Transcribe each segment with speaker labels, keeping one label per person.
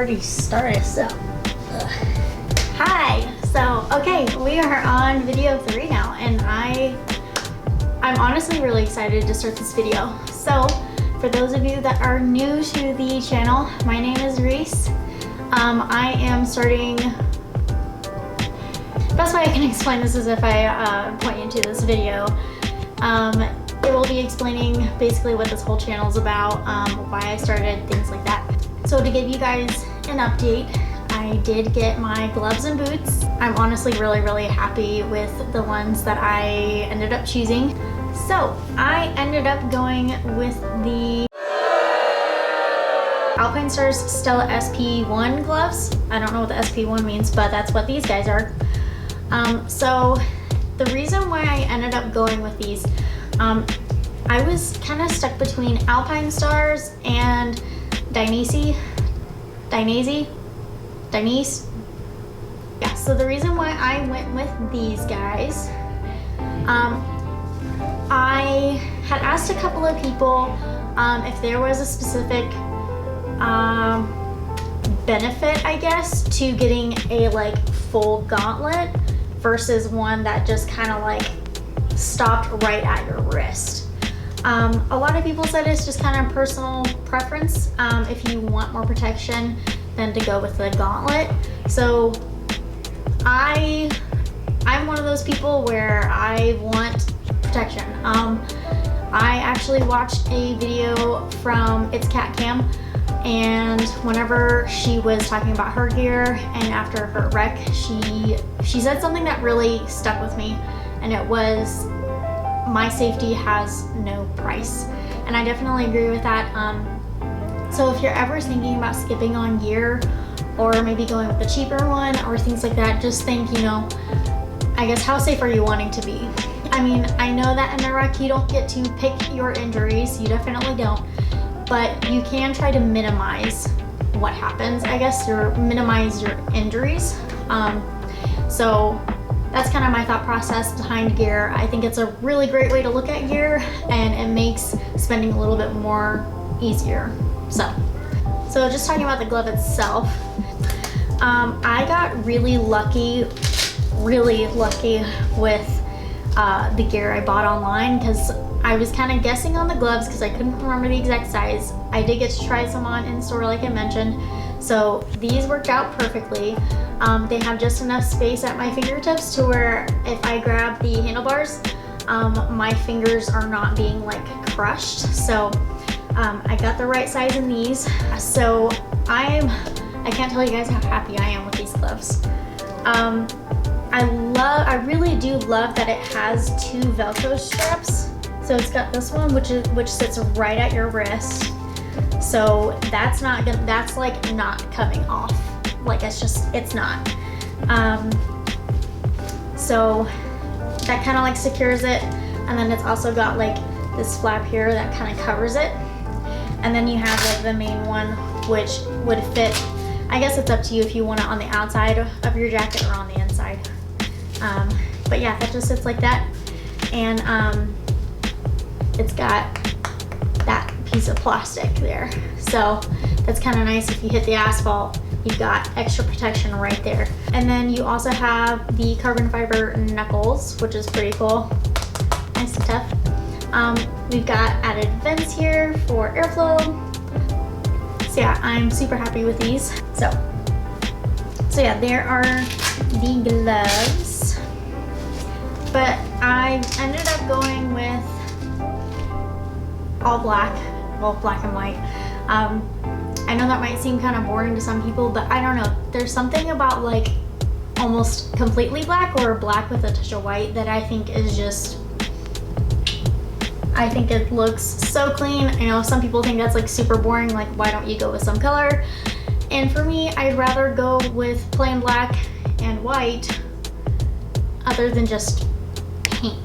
Speaker 1: already started, so. Hi, so, okay, we are on video 3 now, and I'm honestly really excited to start this video. So, for those of you that are new to the channel, my name is Reese. I am starting, best way I can explain this is if I point you to this video. It will be explaining basically what this whole channel is about, why I started, things like that. So to give you guys an update, I did get my gloves and boots. I'm honestly really happy with the ones that I ended up choosing. So I ended up going with the Alpinestars Stella SP1 gloves. I don't know what the SP1 means, but that's what these guys are. So the reason why I ended up going with these, I was kind of stuck between Alpinestars and Dainese. Yeah, so the reason why I went with these guys, I had asked a couple of people if there was a specific benefit, I guess, to getting a like full gauntlet versus one that just kind of like stopped right at your wrist. A lot of people said it's just kind of personal preference, if you want more protection than to go with the gauntlet. So I'm one of those people where I want protection. I actually watched a video from It's Cat Cam, and whenever she was talking about her gear and after her wreck, she said something that really stuck with me, and it was, my safety has no price. And I definitely agree with that. So if you're ever thinking about skipping on gear or maybe going with the cheaper one or things like that, just think, you know, I guess, how safe are you wanting to be? I mean, I know that in a wreck you don't get to pick your injuries, you definitely don't, but you can try to minimize what happens, I guess, or minimize your injuries. So that's kind of my thought process behind gear. I think it's a really great way to look at gear, and it makes spending a little bit more easier. So just talking about the glove itself, I got really lucky with the gear I bought online, because I was kind of guessing on the gloves because I couldn't remember the exact size. I did get to try some on in store like I mentioned, so these worked out perfectly. They have just enough space at my fingertips to where if I grab the handlebars, my fingers are not being like crushed. So I got the right size in these. So I can't tell you guys how happy I am with these gloves. I really do love that it has 2 Velcro straps. So it's got this one which sits right at your wrist. So that's like not coming off. Like it's not. So that kind of like secures it, and then it's also got like this flap here that kind of covers it, and then you have like the main one which would fit. I guess it's up to you if you want it on the outside of your jacket or on the inside. But yeah, that just sits like that, and it's got that piece of plastic there. So that's kind of nice. If you hit the asphalt, you've got extra protection right there. And then you also have the carbon fiber knuckles, which is pretty cool. Nice and tough. We've got added vents here for airflow. So yeah, I'm super happy with these. So yeah, there are the gloves. But I ended up going with all black, well, black and white. I know that might seem kind of boring to some people, but I don't know. There's something about like almost completely black or black with a touch of white that I think is just, I think it looks so clean. I know some people think that's like super boring, like why don't you go with some color? And for me, I'd rather go with plain black and white other than just pink.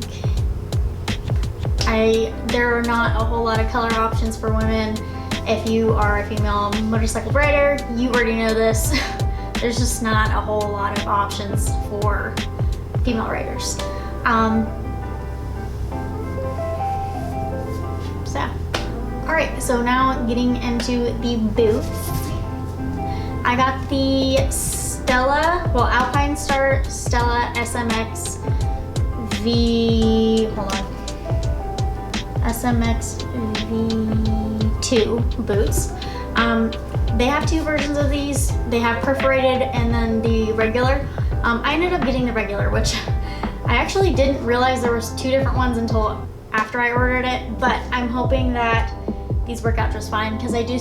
Speaker 1: There are not a whole lot of color options for women. If you are a female motorcycle rider, you already know this. There's just not a whole lot of options for female riders. Alright, so now getting into the boots. I got the Stella, well, Alpinestars Stella SMX SMX V2 boots. They have two versions of these. They have perforated and then the regular. I ended up getting the regular, which I actually didn't realize there was two different ones until after I ordered it, but I'm hoping that these work out just fine because I do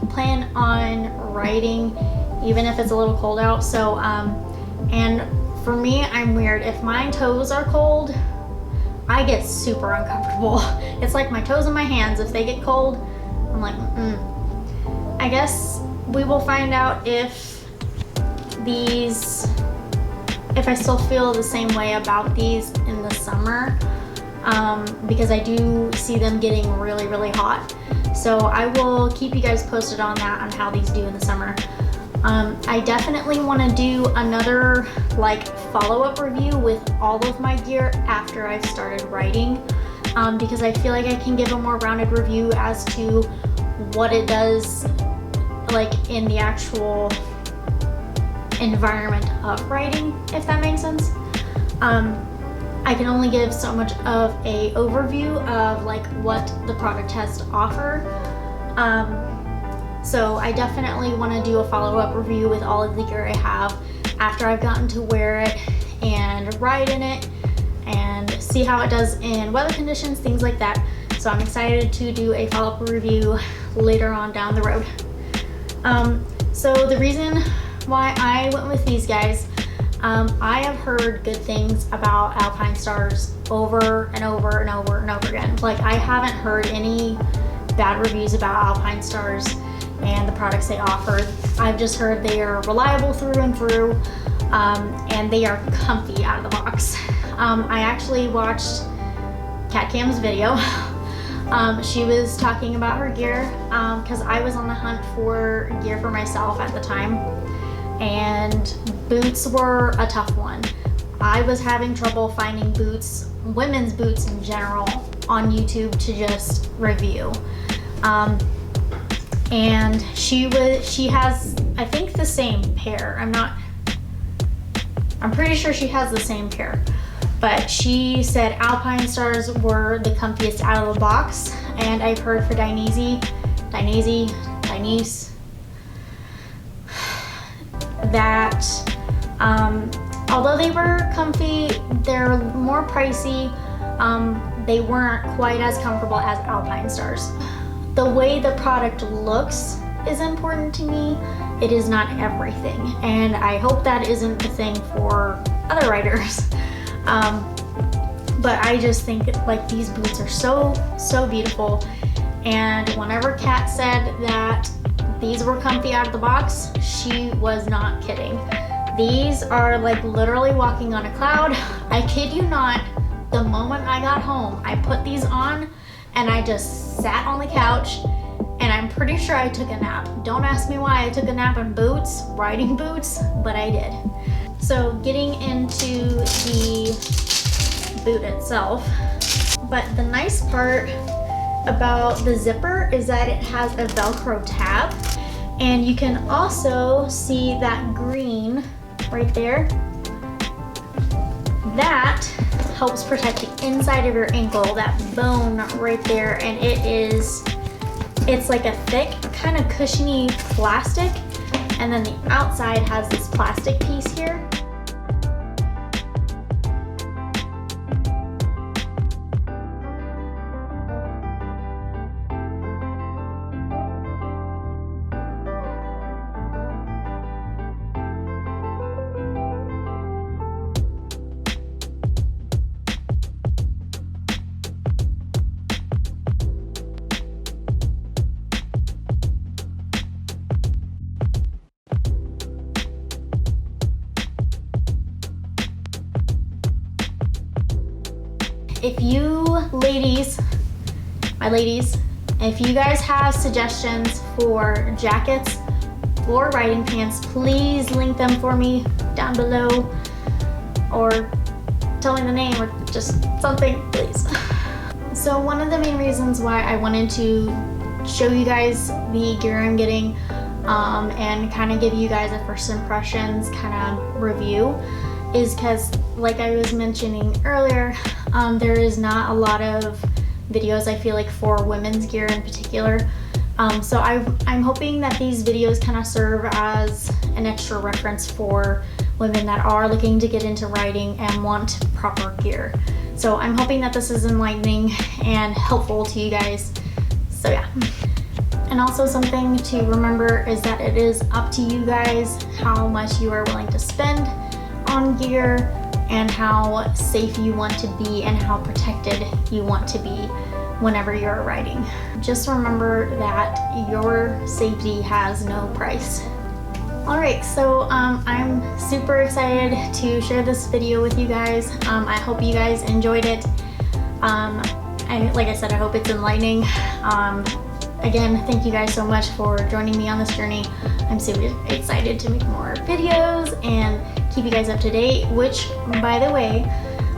Speaker 1: plan on riding even if it's a little cold out. So and for me, I'm weird. If my toes are cold, I get super uncomfortable. It's like my toes and my hands. If they get cold, I'm like, I guess we will find out if I still feel the same way about these in the summer, because I do see them getting really, really hot. So I will keep you guys posted on that, on how these do in the summer. I definitely want to do another like follow-up review with all of my gear after I've started riding, because I feel like I can give a more rounded review as to what it does like in the actual environment of riding, if that makes sense. I can only give so much of a overview of like what the product has to offer. So I definitely want to do a follow-up review with all of the gear I have after I've gotten to wear it and ride in it and see how it does in weather conditions, things like that. So I'm excited to do a follow-up review later on down the road. So the reason why I went with these guys, I have heard good things about Alpinestars over and over and over and over again. Like, I haven't heard any bad reviews about Alpinestars and the products they offer. I've just heard they are reliable through and through, and they are comfy out of the box. I actually watched Cat Cam's video. She was talking about her gear, because I was on the hunt for gear for myself at the time, and boots were a tough one. I was having trouble finding boots, women's boots in general, on YouTube to just review. And she has, I think, the same pair. I'm pretty sure she has the same pair. But she said Alpinestars were the comfiest out of the box, and I've heard for Dainese, that although they were comfy, they're more pricey. They weren't quite as comfortable as Alpinestars. The way the product looks is important to me. It is not everything, and I hope that isn't the thing for other riders. But I just think like these boots are so beautiful, and whenever Kat said that these were comfy out of the box, she was not kidding. These are like literally walking on a cloud. I kid you not, the moment I got home, I put these on and I just sat on the couch, and I'm pretty sure I took a nap. Don't ask me why I took a nap in boots, riding boots, but I did. So getting into the boot itself, but the nice part about the zipper is that it has a Velcro tab, and you can also see that green right there. That helps protect the inside of your ankle, that bone right there, and it's like a thick, kind of cushiony plastic, and then the outside has this plastic piece here. If you ladies, my ladies, if you guys have suggestions for jackets or riding pants, please link them for me down below, or tell me the name, or just something, please. So one of the main reasons why I wanted to show you guys the gear I'm getting and kind of give you guys a first impressions kind of review is because, like I was mentioning earlier, there is not a lot of videos I feel like for women's gear in particular. So I'm hoping that these videos kind of serve as an extra reference for women that are looking to get into riding and want proper gear. So I'm hoping that this is enlightening and helpful to you guys. So yeah. And also something to remember is that it is up to you guys how much you are willing to spend on gear and how safe you want to be and how protected you want to be whenever you're riding. Just remember that your safety has no price. Alright, so I'm super excited to share this video with you guys. I hope you guys enjoyed it. Like I said, I hope it's enlightening. Again, thank you guys so much for joining me on this journey. I'm super excited to make more videos and keep you guys up to date, which, by the way,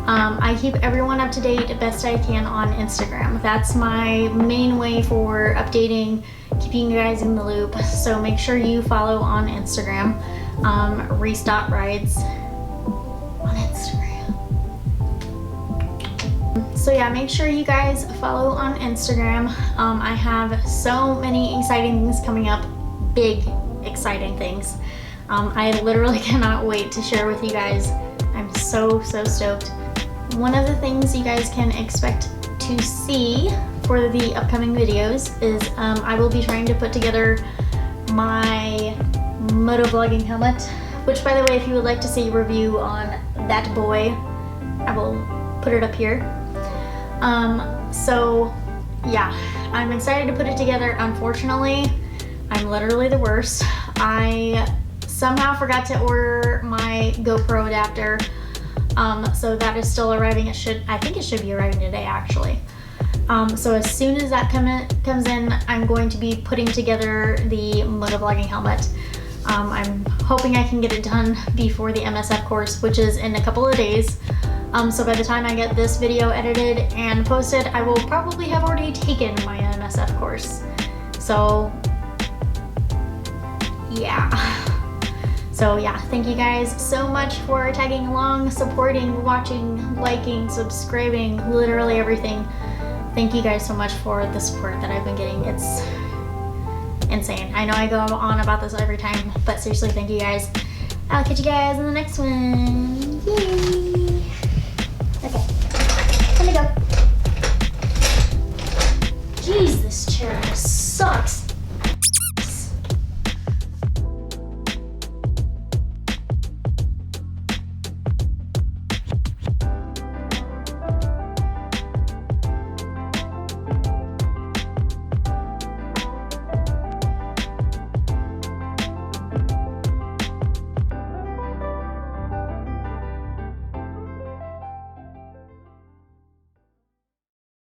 Speaker 1: I keep everyone up to date best I can on Instagram. That's my main way for updating, keeping you guys in the loop. So make sure you follow on Instagram, Restock Rides on Instagram. So yeah, make sure you guys follow on Instagram. I have so many exciting things coming up, big exciting things. I literally cannot wait to share with you guys. I'm so stoked. One of the things you guys can expect to see for the upcoming videos is I will be trying to put together my motovlogging helmet, which, by the way, if you would like to see a review on that boy, I will put it up here. So yeah, I'm excited to put it together. Unfortunately, I'm literally the worst. I somehow forgot to order my GoPro adapter. So that is still arriving. I think it should be arriving today, actually. So as soon as that comes in, I'm going to be putting together the motovlogging helmet. I'm hoping I can get it done before the MSF course, which is in a couple of days. So by the time I get this video edited and posted, I will probably have already taken my MSF course. So yeah. So yeah, thank you guys so much for tagging along, supporting, watching, liking, subscribing, literally everything. Thank you guys so much for the support that I've been getting. It's insane. I know I go on about this every time, but seriously, thank you guys. I'll catch you guys in the next one. Yay! Okay, let me go. Jeez, this chair sucks.